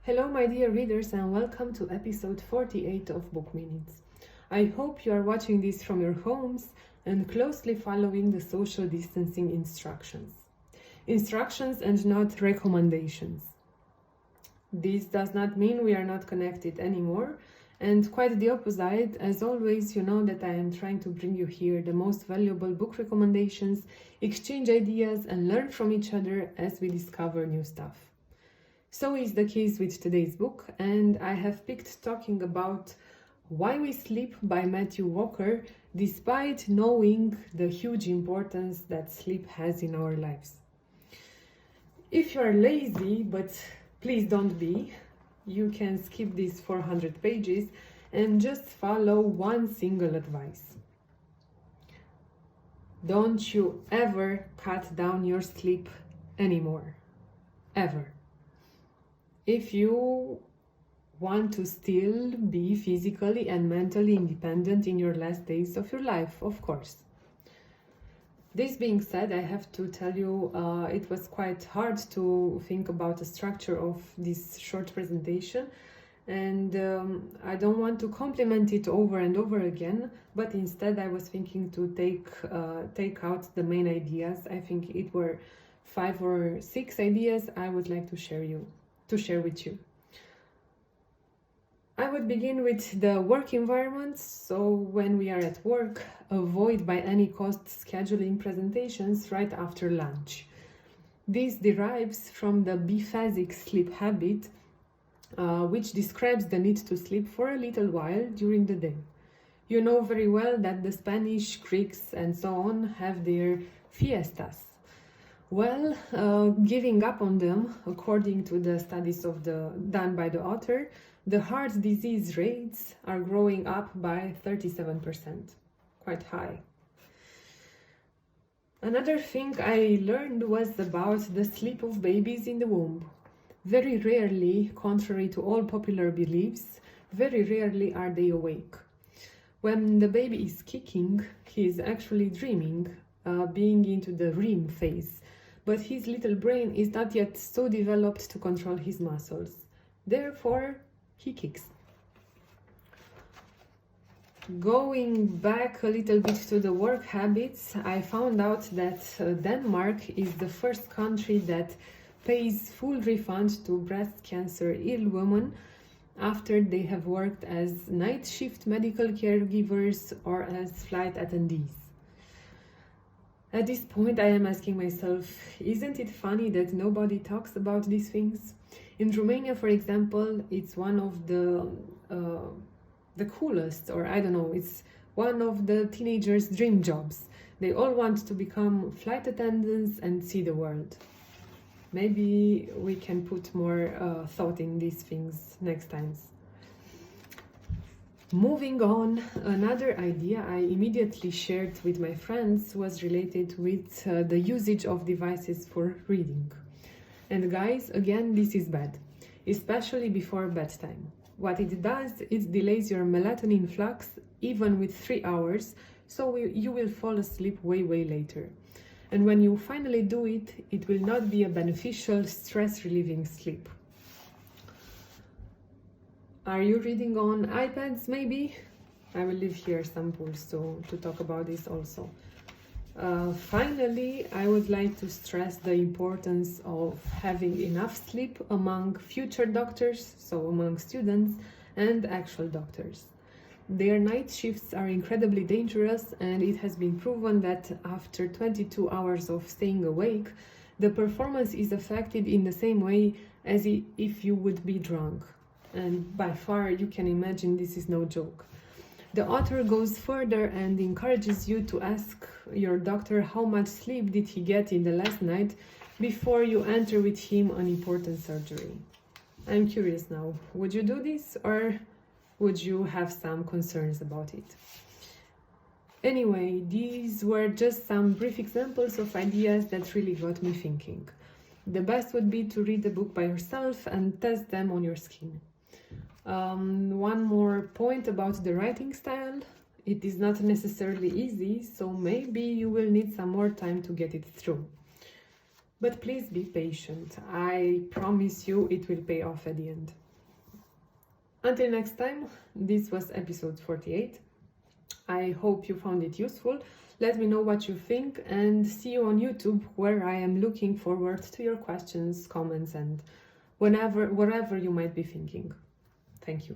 Hello, my dear readers, and welcome to episode 48 of BookMinutes. I hope you are watching this from your homes and closely following the social distancing instructions. Instructions and not recommendations. This does not mean we are not connected anymore, and quite the opposite. As always, you know that I am trying to bring you here the most valuable book recommendations, exchange ideas, and learn from each other as we discover new stuff. So is the case with today's book, and I have picked talking about Why We Sleep by Matthew Walker, despite knowing the huge importance that sleep has in our lives. If you are lazy, but please don't be, you can skip these 400 pages and just follow one single advice. Don't you ever cut down your sleep anymore. Ever. If you want to still be physically and mentally independent in your last days of your life, of course. This being said, I have to tell you, it was quite hard to think about the structure of this short presentation, and I don't want to compliment it over and over again, but instead I was thinking to take out the main ideas. I think it were 5 or 6 ideas I would like to share with you. I would begin with the work environment. So when we are at work, avoid by any cost scheduling presentations right after lunch. This derives from the biphasic sleep habit, which describes the need to sleep for a little while during the day. You know very well that the Spanish, Greeks, and so on have their fiestas. Well, giving up on them, according to the studies done by the author, the heart disease rates are growing up by 37%, quite high. Another thing I learned was about the sleep of babies in the womb. Very rarely, contrary to all popular beliefs, very rarely are they awake. When the baby is kicking, he is actually dreaming, being into the REM phase. But his little brain is not yet so developed to control his muscles. Therefore, he kicks. Going back a little bit to the work habits, I found out that Denmark is the first country that pays full refund to breast cancer ill women after they have worked as night shift medical caregivers or as flight attendees. At this point, I am asking myself, isn't it funny that nobody talks about these things? In Romania, for example, it's one of the coolest, or I don't know, it's one of the teenagers' dream jobs. They all want to become flight attendants and see the world. Maybe we can put more thought in these things next times. Moving on, another idea I immediately shared with my friends was related with the usage of devices for reading. And guys, again, this is bad, especially before bedtime. What it does, it delays your melatonin flux even with 3 hours, so you will fall asleep way later. And when you finally do it, it will not be a beneficial, stress-relieving sleep. Are you reading on iPads, maybe? I will leave here samples to talk about this also. Finally, I would like to stress the importance of having enough sleep among future doctors, so among students and actual doctors. Their night shifts are incredibly dangerous, and it has been proven that after 22 hours of staying awake, the performance is affected in the same way as if you would be drunk. And by far, you can imagine this is no joke. The author goes further and encourages you to ask your doctor how much sleep did he get in the last night before you enter with him on important surgery. I'm curious now, would you do this, or would you have some concerns about it? Anyway, these were just some brief examples of ideas that really got me thinking. The best would be to read the book by yourself and test them on your skin. One more point about the writing style. It is not necessarily easy, so maybe you will need some more time to get it through. But please be patient. I promise you it will pay off at the end. Until next time, this was episode 48. I hope you found it useful. Let me know what you think and see you on YouTube, where I am looking forward to your questions, comments, and wherever you might be thinking. Thank you.